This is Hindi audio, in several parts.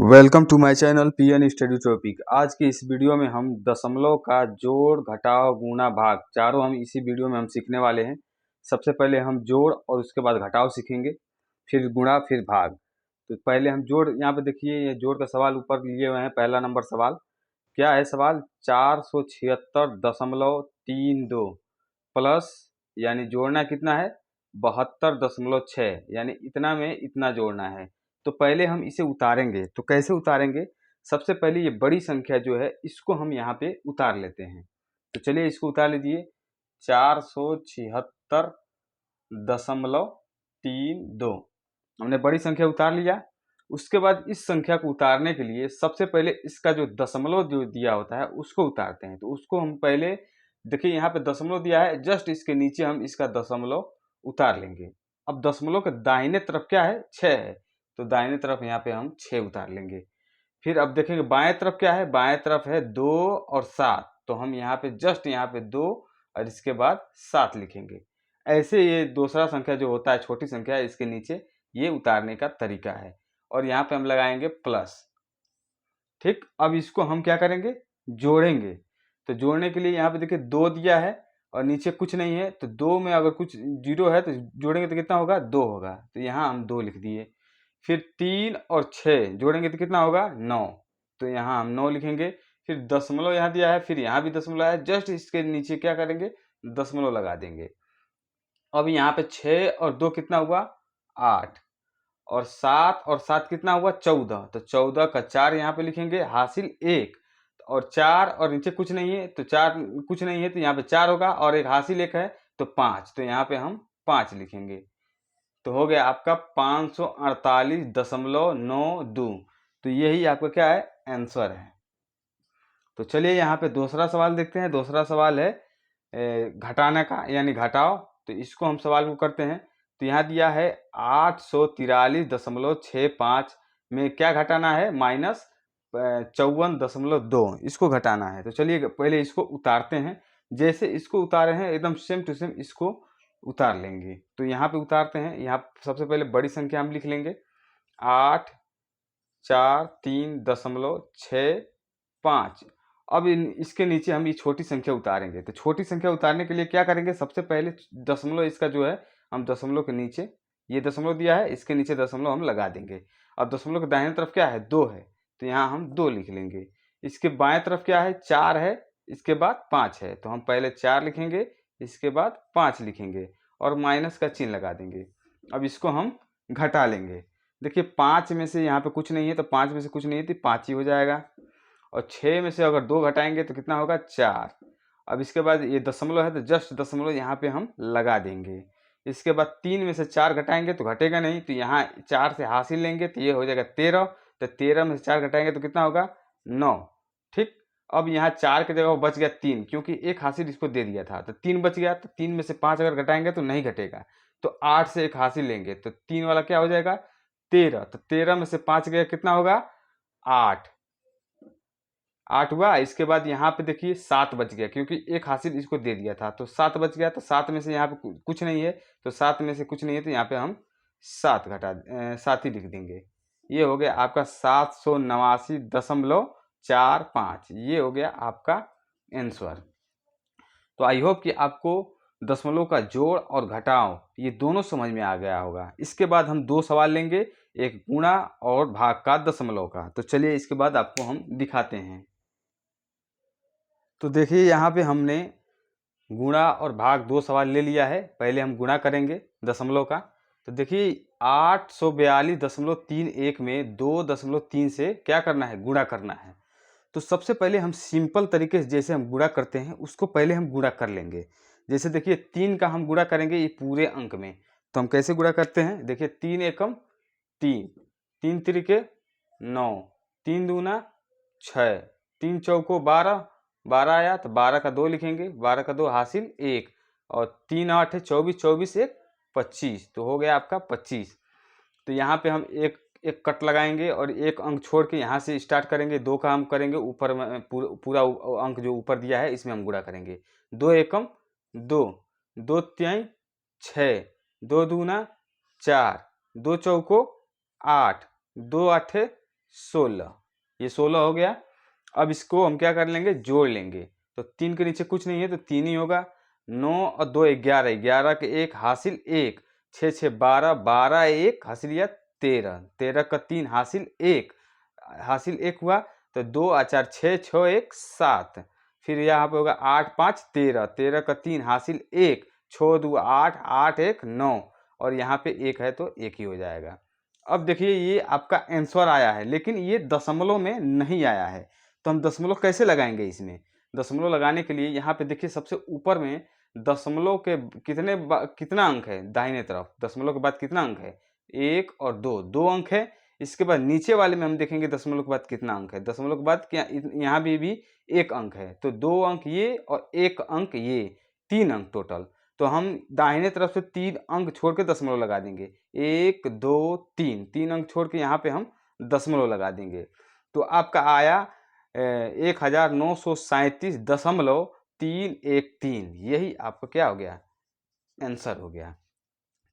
Welcome to my channel PN study topic. आज की इस वीडियो में हम दशमलव का जोड़ घटाव गुणा भाग चारों हम इसी वीडियो में हम सीखने वाले हैं। सबसे पहले हम जोड़ और उसके बाद घटाव सीखेंगे, फिर गुणा, फिर भाग। तो पहले हम जोड़, यहाँ पे देखिए ये जोड़ का सवाल ऊपर लिए हुए हैं। पहला नंबर सवाल क्या है? सवाल 476.32 प्लस, यानी जोड़ना कितना है 72.6, यानी इतना में इतना जोड़ना है। तो पहले हम इसे उतारेंगे। तो कैसे उतारेंगे? सबसे पहले ये बड़ी संख्या जो है इसको हम यहाँ पे उतार लेते हैं। तो चलिए इसको उतार लीजिए। 476.32 हमने बड़ी संख्या उतार लिया। उसके बाद इस संख्या को उतारने के लिए सबसे पहले इसका जो दशमलव जो दिया होता है उसको उतारते हैं। तो उसको हम पहले देखिए, यहाँ पे दशमलव दिया है, जस्ट इसके नीचे हम इसका दशमलव उतार लेंगे। अब दशमलव के दाहिने तरफ क्या है? 6 है, तो दाहिने तरफ यहाँ पे हम 6 उतार लेंगे। फिर अब देखेंगे बाएं तरफ क्या है? बाएं तरफ है 2 और 7, तो हम यहाँ पे जस्ट यहाँ पे 2 और इसके बाद 7 लिखेंगे। ऐसे ये दूसरा संख्या जो होता है, छोटी संख्या, इसके नीचे ये उतारने का तरीका है। और यहाँ पे हम लगाएंगे प्लस। ठीक, अब इसको हम क्या करेंगे? जोड़ेंगे। तो जोड़ने के लिए यहाँ पे देखिए 2 दिया है और नीचे कुछ नहीं है, तो 2 में अगर कुछ 0 है तो जोड़ेंगे तो कितना होगा? 2 होगा। तो यहाँ हम 2 लिख दिए। फिर 3 और 6 जोड़ेंगे तो कितना होगा? 9, तो यहाँ हम 9 लिखेंगे। फिर दशमलव यहाँ दिया है, फिर यहाँ भी दशमलव है, जस्ट इसके नीचे क्या करेंगे? दशमलव लगा देंगे। अब यहाँ पे 6 और 2 कितना हुआ? 8, और 7 और 7 कितना हुआ? 14, तो 14 का 4 यहाँ पे लिखेंगे, हासिल 1, और 4 और नीचे कुछ नहीं है, तो 4 कुछ नहीं है तो यहाँ पे 4 होगा, और एक हासिल 1 है तो 5, तो यहाँ पे हम 5 लिखेंगे। तो हो गया आपका 548.92। तो यही आपका क्या है? आंसर है। तो चलिए यहाँ पे दूसरा सवाल देखते हैं। दूसरा सवाल है घटाने का, यानी घटाव। तो इसको हम सवाल को करते हैं। तो यहाँ दिया है 843.65 में क्या घटाना है? माइनस 54.2, इसको घटाना है। तो चलिए पहले इसको उतारते हैं। जैसे इसको उतारे हैं एकदम सेम टू सेम इसको उतार लेंगे। तो यहाँ पे उतारते हैं। यहाँ सबसे पहले बड़ी संख्या हम लिख लेंगे, 843.65। अब इसके नीचे हम ये छोटी संख्या उतारेंगे। तो छोटी संख्या उतारने के लिए क्या करेंगे? सबसे पहले दशमलव इसका जो है, हम दशमलव के नीचे, ये दशमलव दिया है, इसके नीचे दशमलव हम लगा देंगे। अब दशमलव के दाहिने तरफ क्या है? 2 है, तो यहाँ हम 2 लिख लेंगे। इसके बाएं तरफ क्या है? 4 है, इसके बाद 5 है, तो हम पहले 4 लिखेंगे, इसके बाद 5 लिखेंगे और माइनस का चिन्ह लगा देंगे। अब इसको हम घटा लेंगे। देखिए 5 में से यहाँ पे कुछ नहीं है, तो 5 में से कुछ नहीं है तो 5 ही हो जाएगा। और 6 में से अगर 2 घटाएंगे तो कितना होगा? 4। अब इसके बाद ये दशमलव है तो जस्ट दशमलव यहाँ पे हम लगा देंगे। इसके बाद 3 में से 4 घटाएंगे तो घटेगा नहीं, तो यहाँ 4 से हासिल लेंगे तो ये हो जाएगा 13। तो 13 में से 4 घटाएंगे तो कितना होगा? 9। ठीक, अब यहाँ 4 की जगह बच गया 3, क्योंकि एक हासिल इसको दे दिया था, तो 3 बच गया। तो 3 में से 5 अगर घटाएंगे तो नहीं घटेगा, तो 8 से एक हासिल लेंगे तो 3 वाला क्या हो जाएगा? 13। तो 13 में से 5 गया, कितना होगा? 8। 8 हुआ। इसके बाद यहाँ पे देखिए 7 बच गया, क्योंकि एक हासिल इसको दे दिया था, तो 7 बच गया। तो 7 में से यहाँ पे कुछ नहीं है, तो 7 में से कुछ नहीं है तो यहाँ पे हम 7 ही लिख देंगे। ये हो गया आपका 789.45, ये हो गया आपका आंसर। तो आई होप कि आपको दशमलव का जोड़ और घटाव ये दोनों समझ में आ गया होगा। इसके बाद हम 2 सवाल लेंगे, एक गुणा और भाग का दशमलव का। तो चलिए इसके बाद आपको हम दिखाते हैं। तो देखिए यहाँ पे हमने गुणा और भाग 2 सवाल ले लिया है। पहले हम गुणा करेंगे दशमलव का। तो देखिए 842.31 में 2.3 से क्या करना है? गुणा करना है। तो सबसे पहले हम सिंपल तरीके से जैसे हम गुणा करते हैं उसको पहले हम गुणा कर लेंगे। जैसे देखिए 3 का हम गुणा करेंगे ये पूरे अंक में। तो हम कैसे गुणा करते हैं? देखिए 3 एकम 3, 3 तिरिके 9, 3 दूना 6, 3 चौको 12, 12 आया तो 12 का 2 लिखेंगे, 12 का 2 हासिल 1, और 3 8 है 24, 24 1 25, तो हो गया आपका 25। तो यहाँ पे हम एक एक कट लगाएंगे और एक अंक छोड़ के यहाँ से स्टार्ट करेंगे। 2 का हम करेंगे ऊपर में, पूरा अंक जो ऊपर दिया है इसमें हम गुणा करेंगे। 2 एकम 2, 2 तिहाई 6, 2 दूना 4, 2 चौको 8, 2 आठे 16, ये 16 हो गया। अब इसको हम क्या कर लेंगे, जोड़ लेंगे। तो 3 के नीचे कुछ नहीं है तो 3 ही होगा। 9 और 2 11, 11 के 1 हासिल 1, 6 6 12, 12 1 हासिल या 13, 13 का 3 हासिल 1, हासिल 1 हुआ। तो 2 और 4 6, 6 1 7, फिर यहाँ पे होगा 8 5 13, 13 का 3 हासिल 1, 6 2 8, 8 1 9, और यहाँ पे 1 है तो 1 ही हो जाएगा। अब देखिए ये आपका आंसर आया है, लेकिन ये दशमलव में नहीं आया है। तो हम दशमलव कैसे लगाएंगे इसमें? दशमलव लगाने के लिए यहाँ पे देखिए सबसे ऊपर में दशमलव के कितना अंक है दाहिने तरफ, दशमलव के बाद कितना अंक है, 1 और 2, 2 अंक है। इसके बाद नीचे वाले में हम देखेंगे दशमलव के बाद कितना अंक है, दशमलव के बाद क्या यहाँ भी 1 अंक है। तो 2 अंक ये और 1 अंक ये, 3 अंक टोटल। तो हम दाहिने तरफ से 3 अंक छोड़ के दशमलव लगा देंगे, 1 2 3, 3 अंक छोड़ के यहाँ पे हम दशमलव लगा देंगे। तो आपका आया 1937.313, यही आपका क्या हो गया, आंसर हो गया।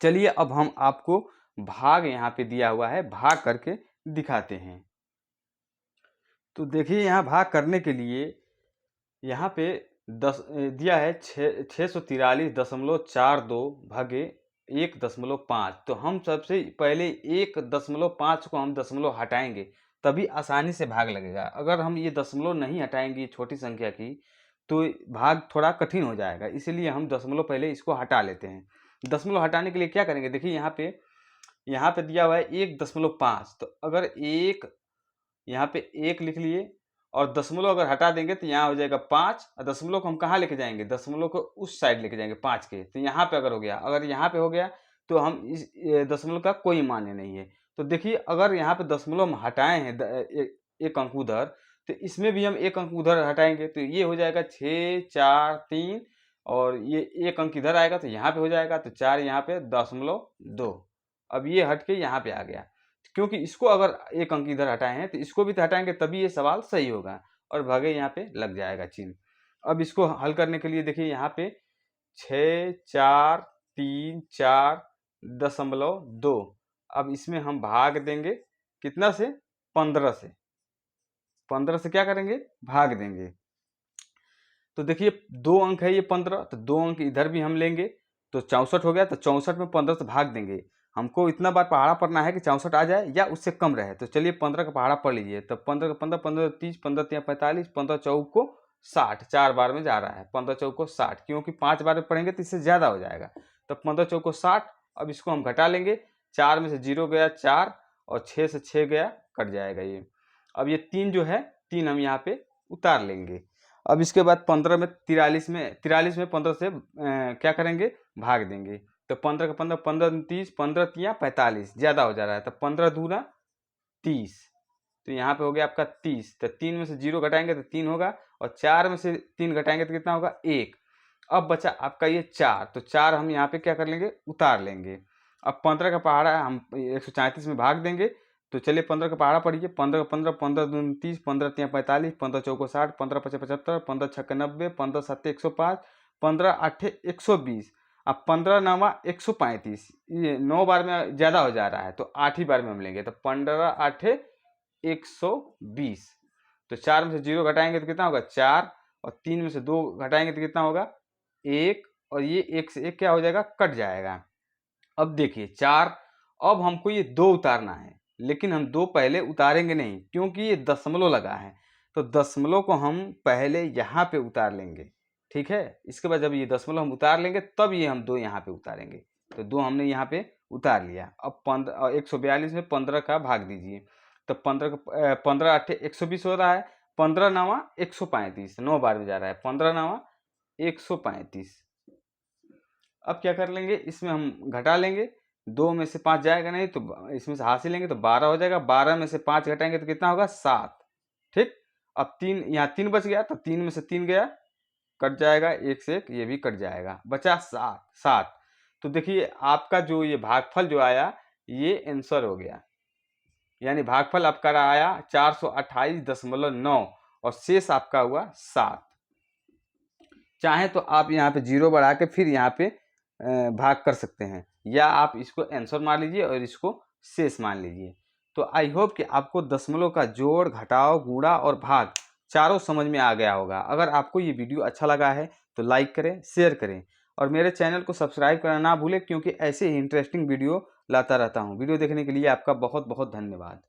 चलिए अब हम आपको भाग यहाँ पे दिया हुआ है, भाग करके दिखाते हैं। तो देखिए यहाँ भाग करने के लिए यहाँ पे 10 दिया है 643.42 भागे 1.5। तो हम सबसे पहले 1.5 को हम दशमलव हटाएंगे, तभी आसानी से भाग लगेगा। अगर हम ये दशमलव नहीं हटाएंगे छोटी संख्या की, तो भाग थोड़ा कठिन हो जाएगा। इसीलिए हम दशमलव पहले इसको हटा लेते हैं। दशमलव हटाने के लिए क्या करेंगे, देखिए यहाँ पे दिया हुआ है 1.5। तो अगर यहाँ पे 1 लिख लिए और दशमलव अगर हटा देंगे तो यहाँ हो जाएगा 5, और दशमलव को हम कहाँ लेके जाएंगे, दशमलव को उस साइड लेके जाएंगे 5 के। तो यहाँ पे अगर हो गया, अगर यहाँ पे हो गया तो हम इस दशमलव का कोई मान्य नहीं है। तो देखिए अगर यहाँ पे दशमलव हम हटाए हैं एक अंक उधर, तो इसमें भी हम 1 अंक उधर हटाएंगे। तो ये हो जाएगा 6 4 3, और ये 1 अंक इधर आएगा तो यहाँ पे हो जाएगा, तो 4 यहाँ पे 0.2। अब ये हट के यहाँ पे आ गया, क्योंकि इसको अगर 1 अंक इधर हटाए हैं तो इसको भी तो हटाएंगे, तभी ये सवाल सही होगा, और भागे यहाँ पे लग जाएगा चिन्ह। अब इसको हल करने के लिए देखिए यहाँ पे 6 4 3 4.2, अब इसमें हम भाग देंगे कितना से, 15 से। 15 से क्या करेंगे, भाग देंगे। तो देखिए 2 अंक है ये 15, तो 2 अंक इधर भी हम लेंगे तो 64 हो गया। तो 64 में 15 से भाग देंगे। हमको इतना बार पहाड़ा पढ़ना है कि 64 आ जाए या उससे कम रहे। तो चलिए 15 का पहाड़ा पढ़ लीजिए। तो 15 का 15, 15 30, 15 3 45, 15 चौक को 60, 4 बार में जा रहा है। 15 चौक को 60, क्योंकि 5 बार में पढ़ेंगे तो इससे ज़्यादा हो जाएगा। तो 15 चौक को 60। अब इसको हम घटा लेंगे, 4 में से 0 गया 4, और 6 से 6 गया, कट जाएगा ये। अब ये 3 जो है, 3 हम यहाँ पे उतार लेंगे। अब इसके बाद 15 में 43 में 15 से क्या करेंगे, भाग देंगे। तो 15 का 15, 15 30, 15 तिया 45, ज़्यादा हो जा रहा है। तो 15 दूना 30, तो यहाँ पे हो गया आपका 30। तो 3 में से 0 घटाएंगे तो 3 होगा, और 4 में से 3 घटाएंगे तो कितना होगा, 1। अब बचा आपका ये 4, तो 4 हम यहाँ पे क्या कर लेंगे, उतार लेंगे। अब 15 का पहाड़ा हम 134 में भाग देंगे। तो चलिए 15 का पहाड़ा पढ़िए। 15 का 15, 15 दूनी 30, 15 तिया 45, 15 चौको 60, 15 पचे 75, 15 छक्के 90, 15 सत्ते 105, 15 अट्ठे 120, अब 15 नवा 135। ये 9 बार में ज़्यादा हो जा रहा है, तो 8 ही बार में हम लेंगे। तो 15 अट्ठे 120। तो 4 में से 0 घटाएंगे तो कितना होगा, 4, और 3 में से 2 घटाएंगे तो कितना होगा, 1, और ये 1 से 1 क्या हो जाएगा, कट जाएगा। अब देखिए 4, अब हमको ये 2 उतारना है, लेकिन हम 2 पहले उतारेंगे नहीं, क्योंकि ये दशमलव लगा है। तो दशमलव को हम पहले यहाँ पे उतार लेंगे, ठीक है। इसके बाद जब ये दशमलव हम उतार लेंगे, तब ये हम 2 यहाँ पे उतारेंगे। तो 2 हमने यहाँ पे उतार लिया। अब 142 में 15 का भाग दीजिए। तो 15 अट्ठे 120 हो रहा है, 15 नवा 135, 9 बार में जा रहा है, 15 नवा 135। अब क्या कर लेंगे, इसमें हम घटा लेंगे। 2 में से 5 जाएगा नहीं, तो इसमें से हासिल लेंगे तो 12 हो जाएगा। 12 में से 5 घटाएंगे तो कितना होगा, 7, ठीक। अब 3, यहाँ 3 बच गया, तो 3 में से 3 गया, कट जाएगा, 1 से 1 ये भी कट जाएगा, बचा 7। तो देखिए आपका जो ये भागफल जो आया, ये आंसर हो गया। यानी भागफल आपका आया 428.9, और शेष आपका हुआ 7। चाहे तो आप यहाँ पे 0 बढ़ा के फिर यहाँ पे भाग कर सकते हैं, या आप इसको आंसर मान लीजिए और इसको शेष मान लीजिए। तो आई होप कि आपको दशमलव का जोड़, घटाव, गुणा और भाग चारों समझ में आ गया होगा। अगर आपको ये वीडियो अच्छा लगा है तो लाइक करें, शेयर करें और मेरे चैनल को सब्सक्राइब करना ना भूलें, क्योंकि ऐसे ही इंटरेस्टिंग वीडियो लाता रहता हूँ। वीडियो देखने के लिए आपका बहुत बहुत धन्यवाद।